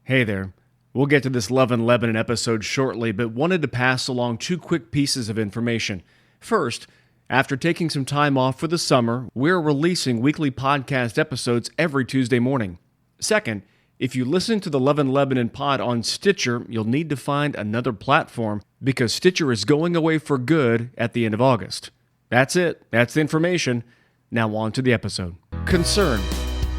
Hey there. We'll get to this Love in Lebanon episode shortly, but wanted to pass along two quick pieces of information. First, after taking some time off for the summer, we're releasing weekly podcast episodes every Tuesday morning. Second, if you listen to the Love in Lebanon pod on Stitcher, you'll need to find another platform because Stitcher is going away for good at the end of August. That's it. That's the information. Now on to the episode. Concern,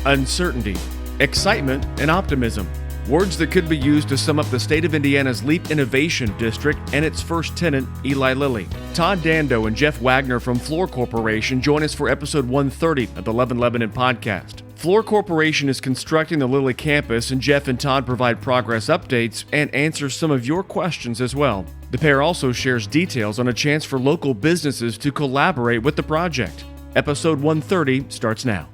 uncertainty, excitement, and optimism. Words that could be used to sum up the state of Indiana's Leap Innovation District and its first tenant, Eli Lilly. Todd Dando and Jeff Wagner from Fluor Corporation join us for episode 130 of the Love in Lebanon podcast. Fluor Corporation is constructing the Lilly Campus, and Jeff and Todd provide progress updates and answer some of your questions as well. The pair also shares details on a chance for local businesses to collaborate with the project. Episode 130 starts now.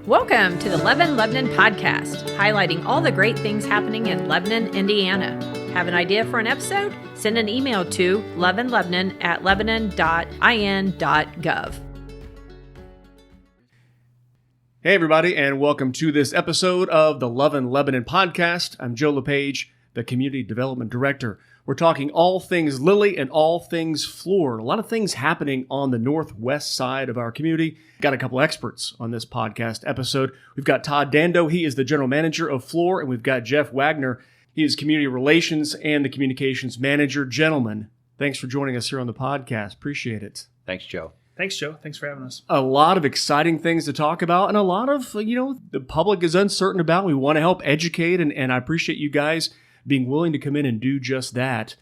Welcome to the Love in Lebanon podcast, highlighting all the great things happening in Lebanon, Indiana. Have an idea for an episode? Send an email to loveinlebanon@lebanon.in.gov. Hey everybody, and welcome to this episode of the Love in Lebanon podcast. I'm Joe LePage, the Community Development Director. We're talking all things Lilly and all things Fluor. A lot of things happening on the northwest side of our community. Got a couple experts on this podcast episode. We've got Todd Dando. He is the general manager of Fluor, and we've got Jeff Wagner. He is community relations and the communications manager. Gentlemen, thanks for joining us here on the podcast. Appreciate it. Thanks, Joe. Thanks, Joe. Thanks for having us. A lot of exciting things to talk about, and a lot of, the public is uncertain about. We want to help educate, and I appreciate you guys being willing to come in and do just that.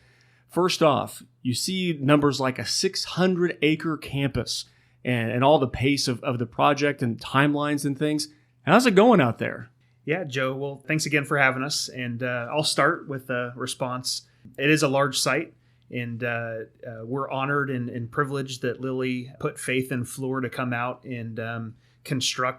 First off, you see numbers like a 600-acre campus and all the pace of the project and timelines and things. How's it going out there? Yeah, Joe. Well, thanks again for having us. And I'll start with a response. It is a large site, and we're honored and privileged that Lilly put faith in Fluor to come out and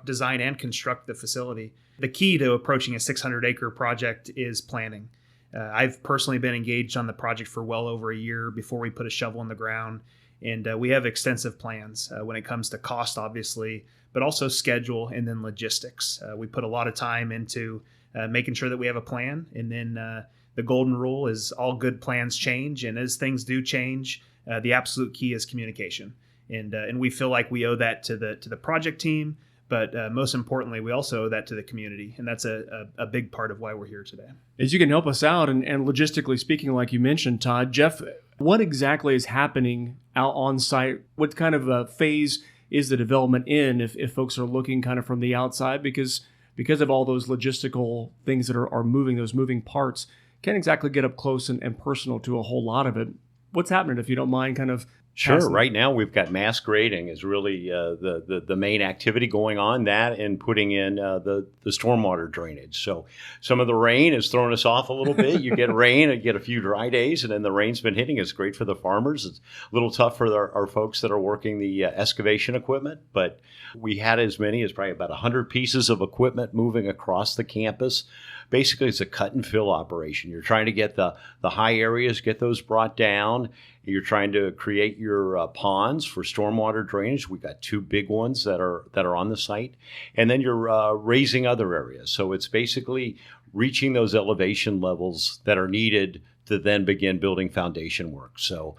design and construct the facility. The key to approaching a 600-acre project is planning. I've personally been engaged on the project for well over a year before we put a shovel in the ground, and we have extensive plans when it comes to cost, obviously, but also schedule and then logistics. We put a lot of time into making sure that we have a plan, and then the golden rule is all good plans change, and as things do change, the absolute key is communication, and we feel like we owe that to the project team. But most importantly, we also owe that to the community, and that's a big part of why we're here today. As you can help us out, and logistically speaking, like you mentioned, Todd, Jeff, what exactly is happening out on site? What kind of a phase is the development in if folks are looking kind of from the outside? Because of all those logistical things that are moving, those moving parts, can't exactly get up close and personal to a whole lot of it. What's happening, if you don't mind kind of? Sure. Right now, we've got mass grading is really the main activity going on, that and putting in the stormwater drainage. So some of the rain has thrown us off a little bit. You get rain and get a few dry days, and then the rain's been hitting. It's great for the farmers. It's a little tough for our folks that are working the excavation equipment, but we had as many as probably about 100 pieces of equipment moving across the campus. Basically, it's a cut and fill operation. You're trying to get the high areas, get those brought down. You're trying to create your ponds for stormwater drainage. We've got two big ones that are on the site. And then you're raising other areas. So it's basically reaching those elevation levels that are needed to then begin building foundation work. So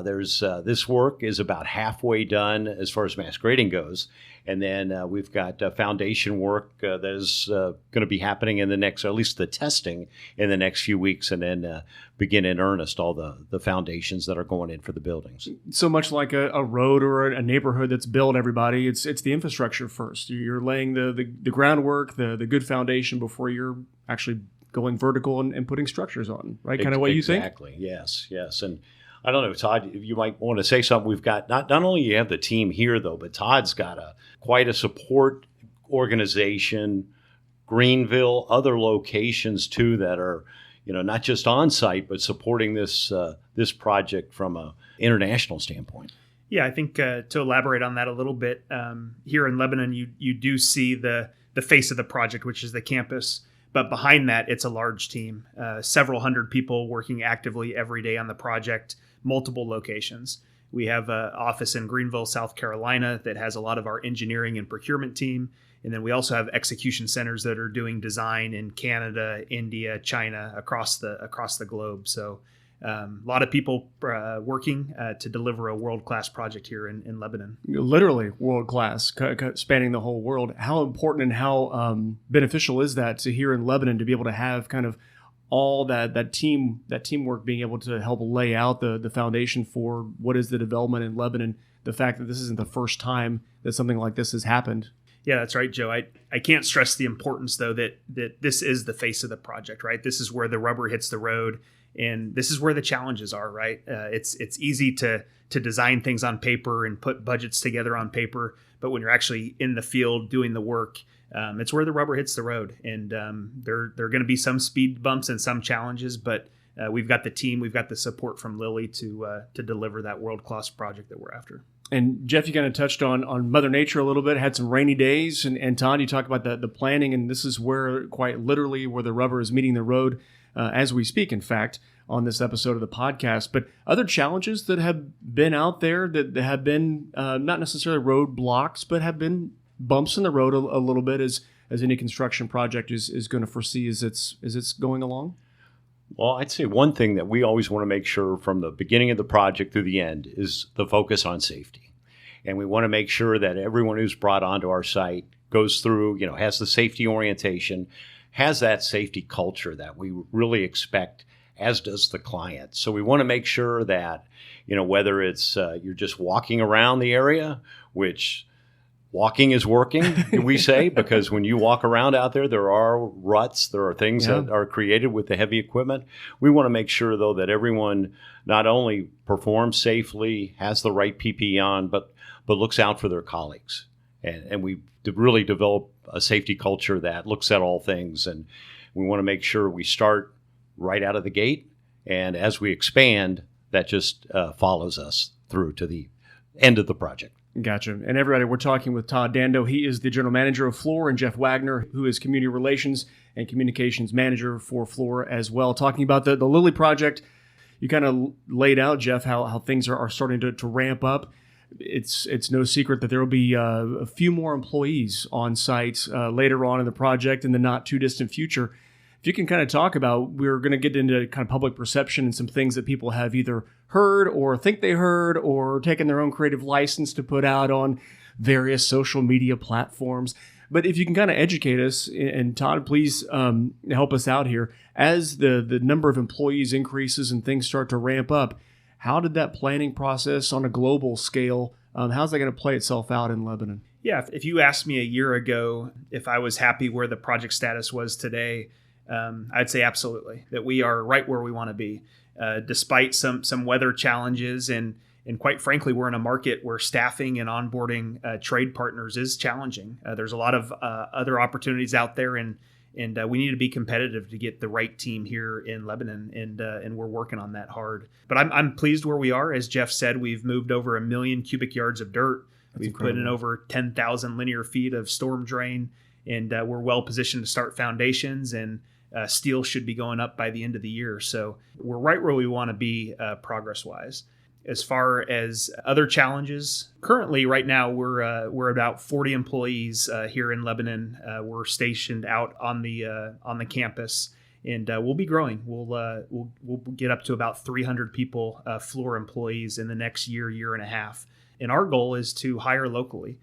there's this work is about halfway done as far as mass grading goes. And then we've got foundation work that is going to be happening in the next, or at least the testing in the next few weeks, and then begin in earnest all the foundations that are going in for the buildings. So much like a road or a neighborhood that's built, everybody, it's the infrastructure first. You're laying the groundwork, the good foundation before you're actually going vertical and putting structures on, right? Kind of what you think? Exactly, yes. And I don't know, Todd, you might want to say something. We've got, not only you have the team here, though, but Todd's got quite a support organization, Greenville, other locations, too, that are, not just on site, but supporting this project from an international standpoint. Yeah, I think to elaborate on that a little bit, here in Lebanon, you do see the face of the project, which is the campus. But behind that, it's a large team, several hundred people working actively every day on the project, multiple locations. We have an office in Greenville, South Carolina that has a lot of our engineering and procurement team. And then we also have execution centers that are doing design in Canada, India, China, across the globe. So a lot of people working to deliver a world-class project here in Lebanon. Literally world-class, spanning the whole world. How important and how beneficial is that to here in Lebanon to be able to have kind of all that teamwork being able to help lay out the foundation for what is the development in Lebanon, the fact that this isn't the first time that something like this has happened. Yeah, that's right, Joe. I can't stress the importance, though, that this is the face of the project, right? This is where the rubber hits the road, and this is where the challenges are, right? It's easy to design things on paper and put budgets together on paper, but when you're actually in the field doing the work, it's where the rubber hits the road. And there are going to be some speed bumps and some challenges, but we've got the team, we've got the support from Lilly to deliver that world-class project that we're after. And Jeff, you kind of touched on Mother Nature a little bit, had some rainy days. And Todd, you talked about the planning, and this is where, quite literally, where the rubber is meeting the road as we speak, in fact, on this episode of the podcast. But other challenges that have been out there that have been not necessarily roadblocks, but have been bumps in the road a little bit as any construction project is going to foresee as it's going along? Well, I'd say one thing that we always want to make sure from the beginning of the project through the end is the focus on safety. And we want to make sure that everyone who's brought onto our site goes through, has the safety orientation, has that safety culture that we really expect, as does the client. So we want to make sure that, whether it's you're just walking around the area, which walking is working, we say, because when you walk around out there, there are ruts, there are things that are created with the heavy equipment. We want to make sure, though, that everyone not only performs safely, has the right PPE on, but looks out for their colleagues. And we really develop a safety culture that looks at all things. And we want to make sure we start right out of the gate. And as we expand, that just follows us through to the end of the project. Gotcha. And everybody, we're talking with Todd Dando. He is the general manager of Fluor, and Jeff Wagner, who is community relations and communications manager for Fluor as well. Talking about the Lilly project, you kind of laid out, Jeff, how things are starting to ramp up. It's no secret that there will be a few more employees on site later on in the project in the not too distant future. If you can kind of talk about, we're going to get into kind of public perception and some things that people have either heard or think they heard or taken their own creative license to put out on various social media platforms. But if you can kind of educate us, and Todd, please help us out here, as the number of employees increases and things start to ramp up, how did that planning process on a global scale, how's that going to play itself out in Lebanon? Yeah, if you asked me a year ago if I was happy where the project status was today, I'd say absolutely, that we are right where we want to be, despite some weather challenges. And quite frankly, we're in a market where staffing and onboarding trade partners is challenging. There's a lot of other opportunities out there, and we need to be competitive to get the right team here in Lebanon, and we're working on that hard. But I'm pleased where we are. As Jeff said, we've moved over 1 million cubic yards of dirt. That's We've put in over 10,000 linear feet of storm drain, and we're well positioned to start foundations, and steel should be going up by the end of the year. So we're right where we want to be progress-wise. As far as other challenges, currently right now we're about 40 employees here in Lebanon. We're stationed out on the campus, and we'll be growing. We'll get up to about 300 people, Fluor employees, in the next year and a half. And our goal is to hire locally.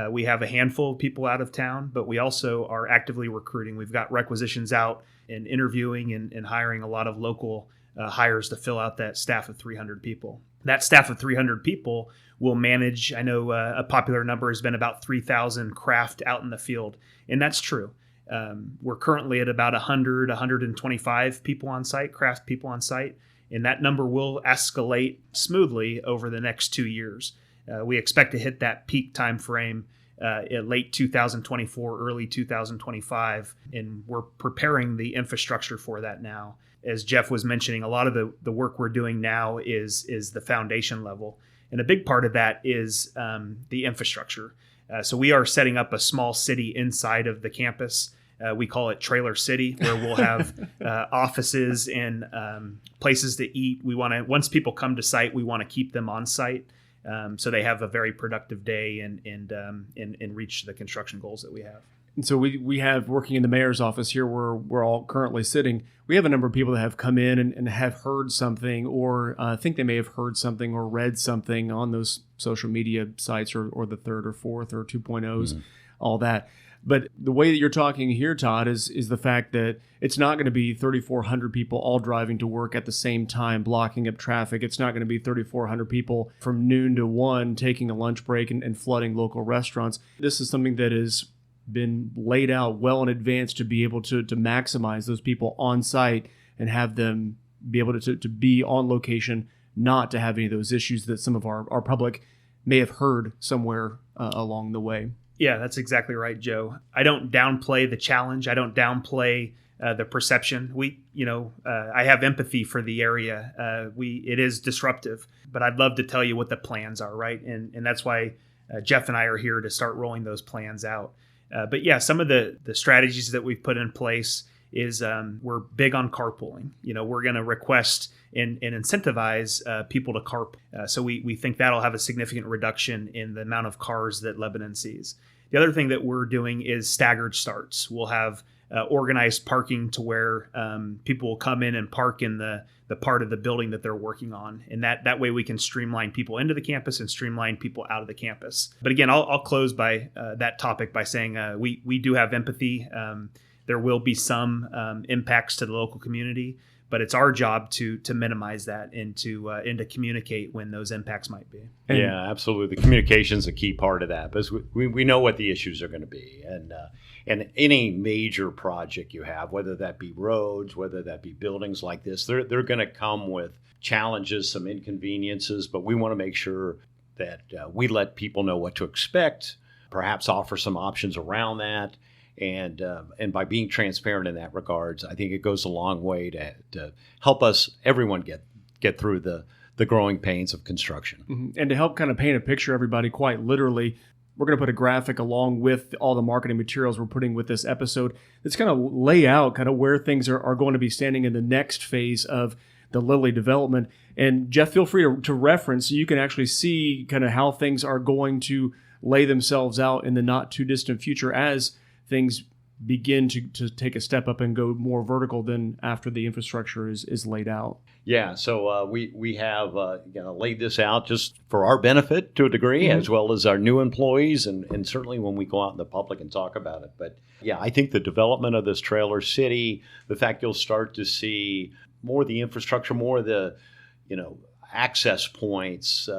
We have a handful of people out of town, but we also are actively recruiting. We've got requisitions out and interviewing and hiring a lot of local hires to fill out that staff of 300 people. That staff of 300 people will manage, I know a popular number has been about 3,000 craft out in the field, and that's true. We're currently at about 125 people on site, craft people on site, and that number will escalate smoothly over the next 2 years. We expect to hit that peak time frame in late 2024, early 2025, and we're preparing the infrastructure for that now. As Jeff was mentioning, a lot of the work we're doing now is the foundation level, and a big part of that is the infrastructure. So we are setting up a small city inside of the campus. We call it Trailer City, where we'll have offices and places to eat. We want to, once people come to site, we want to keep them on site. so they have a very productive day and reach the construction goals that we have. And so we have, working in the mayor's office here where we're all currently sitting, we have a number of people that have come in and have heard something or think they may have heard something or read something on those social media sites or the third or fourth or 2.0s, all that. But the way that you're talking here, Todd, is the fact that it's not going to be 3,400 people all driving to work at the same time, blocking up traffic. It's not going to be 3,400 people from noon to 1 taking a lunch break and flooding local restaurants. This is something that has been laid out well in advance to be able to maximize those people on site and have them be able to be on location, not to have any of those issues that some of our public may have heard somewhere along the way. Yeah, that's exactly right, Joe. I don't downplay the challenge. I don't downplay the perception. I have empathy for the area. It is disruptive, but I'd love to tell you what the plans are, right? And that's why Jeff and I are here to start rolling those plans out. But yeah, some of the strategies that we've put in place is we're big on carpooling. We're going to request and incentivize people to carpool. So we think that'll have a significant reduction in the amount of cars that Lebanon sees. The other thing that we're doing is staggered starts. We'll have organized parking to where people will come in and park in the part of the building that they're working on. And that way we can streamline people into the campus and streamline people out of the campus. But again, I'll close by that topic by saying we do have empathy. There will be some impacts to the local community, but it's our job to minimize that and to communicate when those impacts might be. Yeah, absolutely. The communication is a key part of that because we know what the issues are going to be. And any major project you have, whether that be roads, whether that be buildings like this, they're going to come with challenges, some inconveniences, but we want to make sure that we let people know what to expect, perhaps offer some options around that. And by being transparent in that regards, I think it goes a long way to help everyone get through the growing pains of construction. Mm-hmm. And to help kind of paint a picture, everybody, quite literally, we're going to put a graphic along with all the marketing materials we're putting with this episode that's going to lay out kind of where things are going to be standing in the next phase of the Lilly development. And Jeff, feel free to reference so you can actually see kind of how things are going to lay themselves out in the not too distant future as things begin to take a step up and go more vertical than after the infrastructure is laid out. Yeah, so we have laid this out just for our benefit to a degree, as well as our new employees, and certainly when we go out in the public and talk about it. But yeah, I think the development of this trailer city, the fact you'll start to see more of the infrastructure, more of the access points,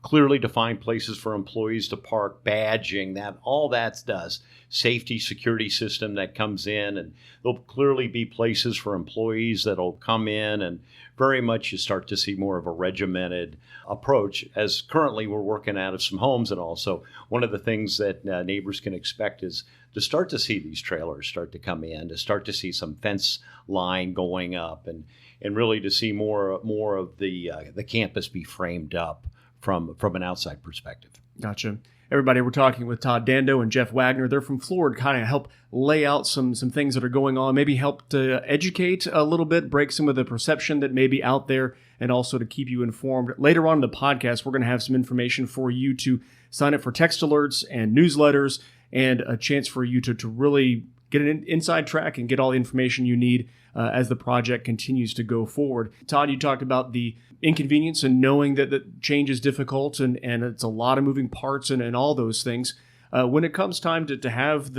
clearly defined places for employees to park, badging, all that does. Safety, security system that comes in, and there'll clearly be places for employees that'll come in, and very much you start to see more of a regimented approach, as currently we're working out of some homes. And also one of the things that neighbors can expect is to start to see these trailers start to come in, to start to see some fence line going up, and really to see more of the campus be framed up from an outside perspective. Gotcha. Everybody, we're talking with Todd Dando and Jeff Wagner. They're from Fluor, kind of help lay out some things that are going on, maybe help to educate a little bit, break some of the perception that may be out there, and also to keep you informed. Later on in the podcast, we're going to have some information for you to sign up for text alerts and newsletters, and a chance for you to really get an inside track and get all the information you need as the project continues to go forward. Todd, you talked about the inconvenience and knowing that change is difficult and it's a lot of moving parts and all those things. When it comes time to have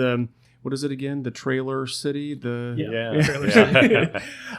what is it again? The trailer city? Trailer city.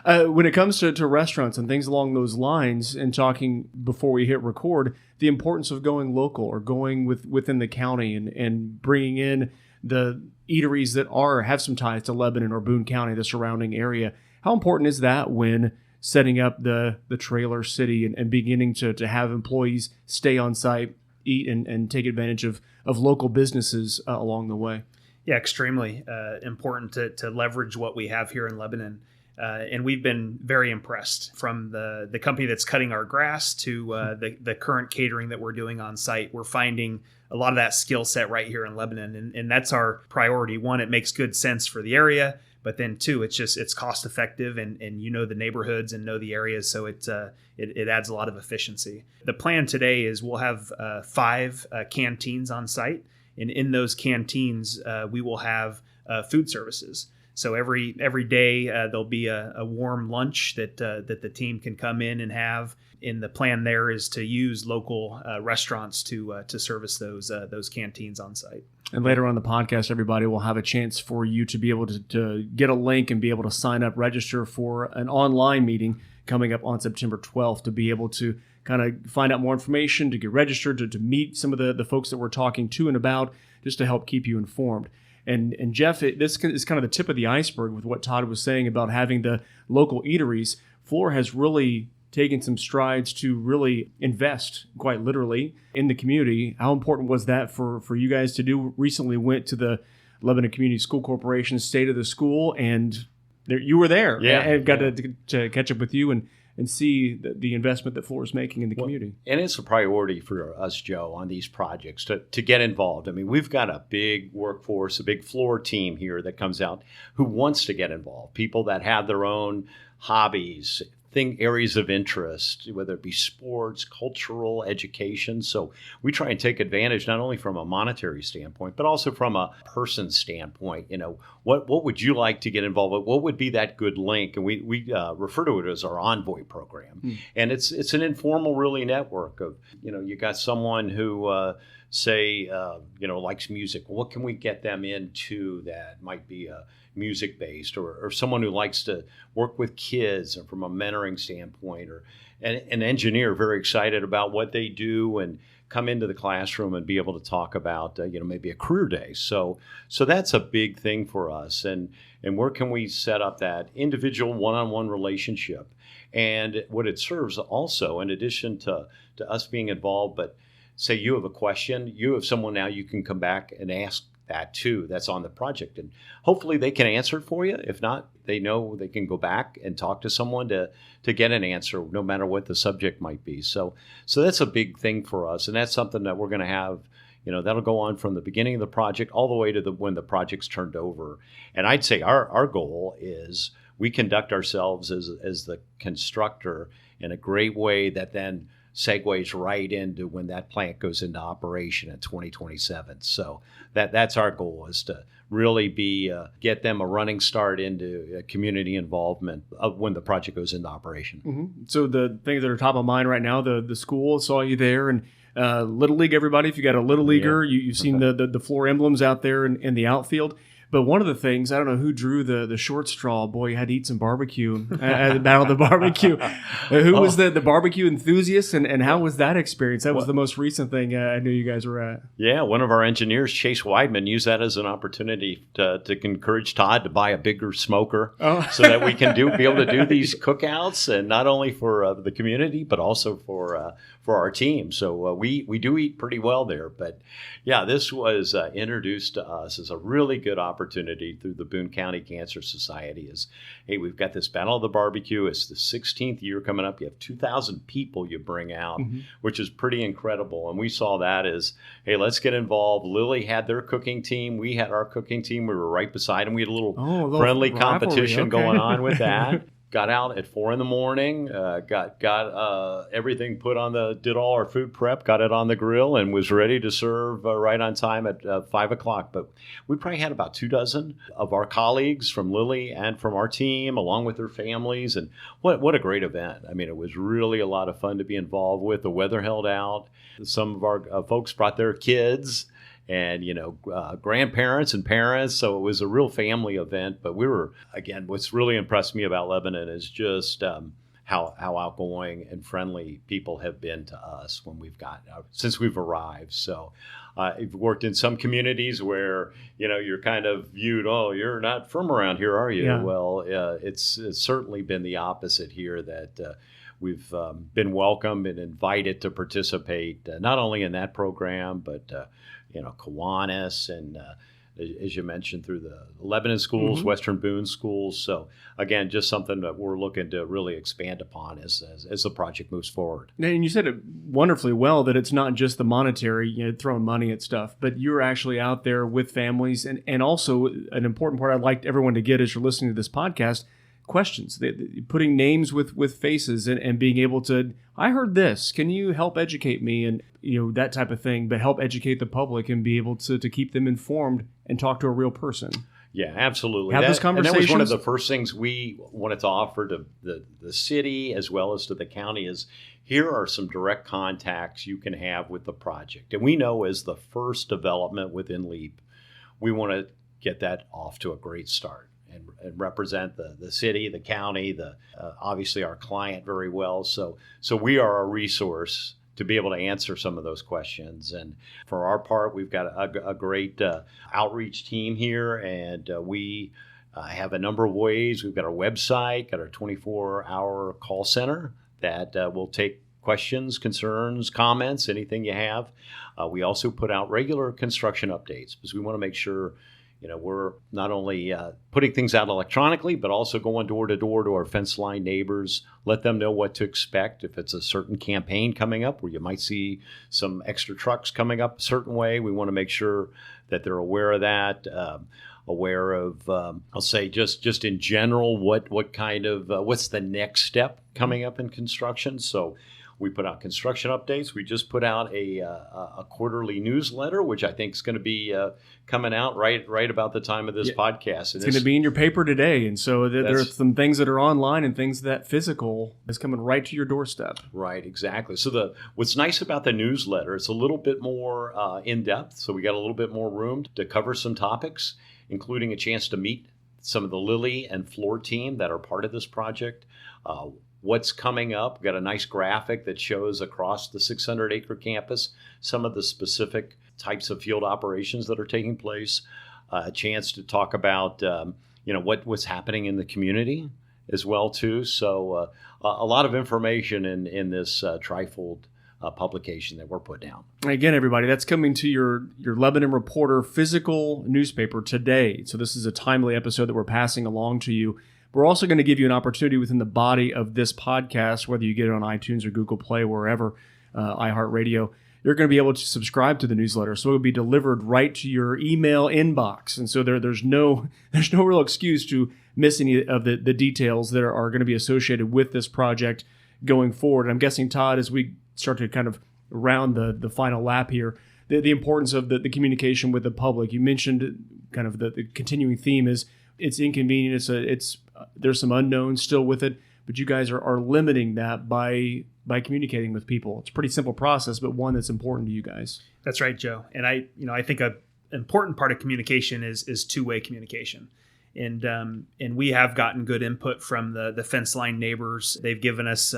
When it comes to restaurants and things along those lines, and talking before we hit record, the importance of going local or going within the county and bringing in the eateries that have some ties to Lebanon or Boone County, the surrounding area. How important is that when setting up the trailer city and beginning to have employees stay on site, eat, and take advantage of local businesses along the way? Yeah, extremely important to leverage what we have here in Lebanon. And we've been very impressed from the company that's cutting our grass to the current catering that we're doing on site. We're finding a lot of that skill set right here in Lebanon. And that's our priority. One, it makes good sense for the area, But then too, it's cost effective, and you know the neighborhoods and know the areas, so it adds a lot of efficiency. The plan today is we'll have 5 canteens on site, and in those canteens we will have food services. So every day there'll be a warm lunch that the team can come in and have. And the plan there is to use local restaurants to service those canteens on site. And later on in the podcast, everybody will have a chance for you to be able to get a link and be able to sign up, register for an online meeting coming up on September 12th to be able to kind of find out more information, to get registered, to meet some of the folks that we're talking to and about, just to help keep you informed. And Jeff, this is kind of the tip of the iceberg with what Todd was saying about having the local eateries. Fluor has really taken some strides to really invest, quite literally, in the community. How important was that for you guys to do? Recently went to the Lebanon Community School Corporation State of the School, and you were there. Yeah, and got to catch up with you and see the investment that Fluor is making in the community. And it's a priority for us, Joe, on these projects to get involved. I mean, we've got a big workforce, a big Fluor team here that comes out who wants to get involved, people that have their own hobbies, areas of interest, whether it be sports, cultural, education. So we try and take advantage not only from a monetary standpoint, but also from a person standpoint. You know, what would you like to get involved with? What would be that good link? And we refer to it as our Envoy program. And it's an informal, really, network of, you got someone who likes music. What can we get them into that might be music based, or someone who likes to work with kids and from a mentoring standpoint, or an engineer very excited about what they do and come into the classroom and be able to talk about maybe a career day. So that's a big thing for us. And where can we set up that individual one-on-one relationship? And what it serves also, in addition to us being involved, but say you have a question, you have someone now you can come back and ask that too, that's on the project, and hopefully they can answer it for you. If not, they know they can go back and talk to someone to get an answer, no matter what the subject might be. So that's a big thing for us, and that's something that we're going to have. That'll go on from the beginning of the project all the way to when the project's turned over. And I'd say our goal is we conduct ourselves as the constructor in a great way that then segues right into when that plant goes into operation in 2027. So that's our goal, is to really get them a running start into community involvement of when the project goes into operation. Mm-hmm. So the things that are top of mind right now, the school saw you there, and Little League, everybody, if you got a Little Leaguer, you've seen the Fluor emblems out there in the outfield. But one of the things, I don't know who drew the short straw. Boy, you had to eat some barbecue at the Battle of the Barbecue. Who was the barbecue enthusiast, and how was that experience? That was the most recent thing I knew you guys were at. Yeah, one of our engineers, Chase Weidman, used that as an opportunity to encourage Todd to buy a bigger smoker so that we can be able to do these cookouts, and not only for the community, but also for our team. So we do eat pretty well there. But yeah, this was introduced to us as a really good opportunity through the Boone County Cancer Society. Is, hey, we've got this Battle of the Barbecue. It's the 16th year coming up. You have 2,000 people you bring out, which is pretty incredible. And we saw that as, hey, let's get involved. Lilly had their cooking team. We had our cooking team. We were right beside them. We had a little friendly competition going on with that. Got out at 4 a.m, got everything put on did all our food prep, got it on the grill, and was ready to serve right on time at 5 o'clock. But we probably had about 24 of our colleagues from Lilly and from our team, along with their families. And what a great event. I mean, it was really a lot of fun to be involved with. The weather held out. Some of our folks brought their kids, and grandparents and parents, so it was a real family event. But we were, again, what's really impressed me about Lebanon is just how outgoing and friendly people have been to us since we've arrived. So I've worked in some communities where you're kind of viewed, oh, you're not from around here, are you? Yeah. Well, it's certainly been the opposite here, that we've been welcomed and invited to participate not only in that program, but Kiwanis and as you mentioned, through the Lebanon schools, Western Boone schools. So again, just something that we're looking to really expand upon as the project moves forward. And you said it wonderfully well that it's not just the monetary, throwing money at stuff, but you're actually out there with families. And also an important part I'd like everyone to get as you're listening to this podcast, questions, putting names with faces and being able to, I heard this, can you help educate me? And, that type of thing, but help educate the public and be able to keep them informed and talk to a real person. Yeah, absolutely. Have those conversations. And that was one of the first things we wanted to offer to the city as well as to the county is here are some direct contacts you can have with the project. And we know as the first development within LEAP, we want to get that off to a great start and represent the city, the county, obviously our client very well. So we are a resource to be able to answer some of those questions. And for our part, we've got a great outreach team here, and we have a number of ways. We've got our website, got our 24-hour call center that will take questions, concerns, comments, anything you have. We also put out regular construction updates because we want to make sure we're not only putting things out electronically, but also going door to door to our fence line neighbors, let them know what to expect. If it's a certain campaign coming up where you might see some extra trucks coming up a certain way, we want to make sure that they're aware of that, aware of, I'll say just in general, what kind of, what's the next step coming up in construction. So we put out construction updates. We just put out a quarterly newsletter, which I think is going to be coming out right about the time of this podcast. It's going to be in your paper today. And so there are some things that are online and things that physical is coming right to your doorstep. Right, exactly. So what's nice about the newsletter, it's a little bit more in-depth. So we got a little bit more room to cover some topics, including a chance to meet some of the Lilly and Fluor team that are part of this project. What's coming up. We've got a nice graphic that shows across the 600-acre campus some of the specific types of field operations that are taking place. A chance to talk about what's happening in the community as well too. So a lot of information in this trifold publication that we're putting out. Again, everybody, that's coming to your Lebanon Reporter physical newspaper today. So this is a timely episode that we're passing along to you. We're also going to give you an opportunity within the body of this podcast, whether you get it on iTunes or Google Play, wherever, iHeartRadio, you're going to be able to subscribe to the newsletter. So it'll be delivered right to your email inbox. And so there's no real excuse to miss any of the details that are going to be associated with this project going forward. And I'm guessing, Todd, as we start to kind of round the final lap here, the importance of the communication with the public. You mentioned kind of the continuing theme is it's inconvenient. There's some unknowns still with it, but you guys are limiting that by communicating with people. It's a pretty simple process, but one that's important to you guys. That's right, Joe. And I think an important part of communication is two-way communication. And we have gotten good input from the fence line neighbors. They've given us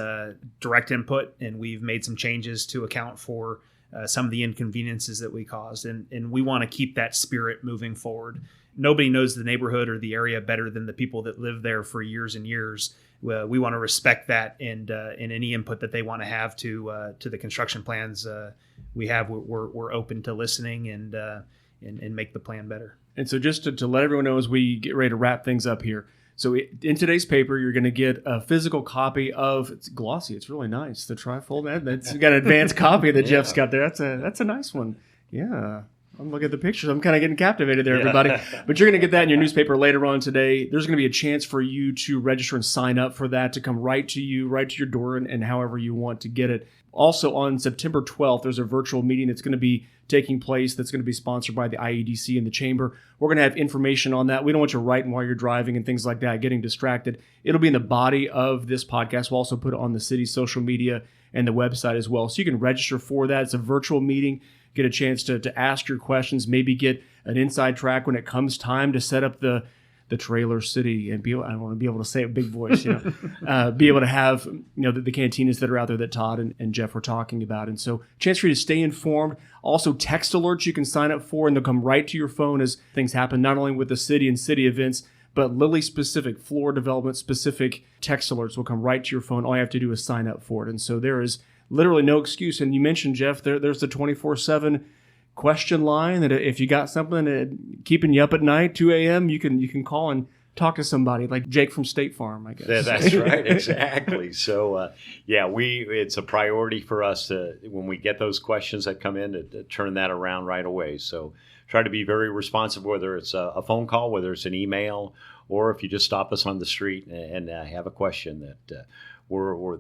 direct input, and we've made some changes to account for some of the inconveniences that we caused. And we want to keep that spirit moving forward. Nobody knows the neighborhood or the area better than the people that live there for years and years. We want to respect that, and any input that they want to have to the construction plans we have, we're open to listening and make the plan better. And so just to let everyone know as we get ready to wrap things up here. So in today's paper, you're going to get a physical copy of, it's glossy, it's really nice, the trifold. That's got an advanced copy that Jeff's got there. That's a nice one. Yeah. I'm looking at the pictures. I'm kind of getting captivated there, everybody. But you're going to get that in your newspaper later on today. There's going to be a chance for you to register and sign up for that to come right to you, right to your door, and however you want to get it. Also, on September 12th, there's a virtual meeting that's going to be taking place that's going to be sponsored by the IEDC and the Chamber. We're going to have information on that. We don't want you writing while you're driving and things like that, getting distracted. It'll be in the body of this podcast. We'll also put it on the city's social media and the website as well. So you can register for that. It's a virtual meeting. Get a chance to ask your questions, maybe get an inside track when it comes time to set up the trailer city and I want to be able to say it with a big voice, be able to have, the cantinas that are out there that Todd and Jeff were talking about. And so chance for you to stay informed. Also text alerts you can sign up for, and they'll come right to your phone as things happen, not only with the city and city events, but Lilly specific, Fluor development specific text alerts will come right to your phone. All you have to do is sign up for it. And so there is literally no excuse. And you mentioned, Jeff, there's the 24/7 question line that if you got something that keeping you up at night, 2 a.m., you can call and talk to somebody like Jake from State Farm, I guess. Yeah, that's right. Exactly. So, it's a priority for us when we get those questions that come in to turn that around right away. So try to be very responsive, whether it's a phone call, whether it's an email, or if you just stop us on the street and have a question that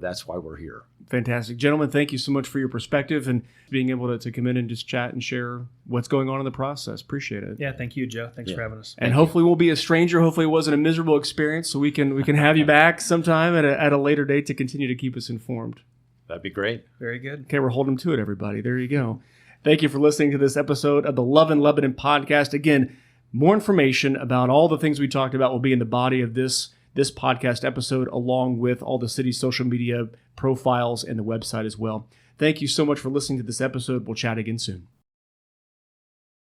that's why we're here. Fantastic. Gentlemen, thank you so much for your perspective and being able to come in and just chat and share what's going on in the process. Appreciate it. Yeah, thank you, Joe. Thanks for having us. And hopefully we'll be a stranger. Hopefully it wasn't a miserable experience, so we can have you back sometime at a later date to continue to keep us informed. That'd be great. Very good. Okay, we're holding them to it, everybody. There you go. Thank you for listening to this episode of the Love in Lebanon podcast. Again, more information about all the things we talked about will be in the body of this podcast episode, along with all the city's social media profiles and the website as well. Thank you so much for listening to this episode. We'll chat again soon.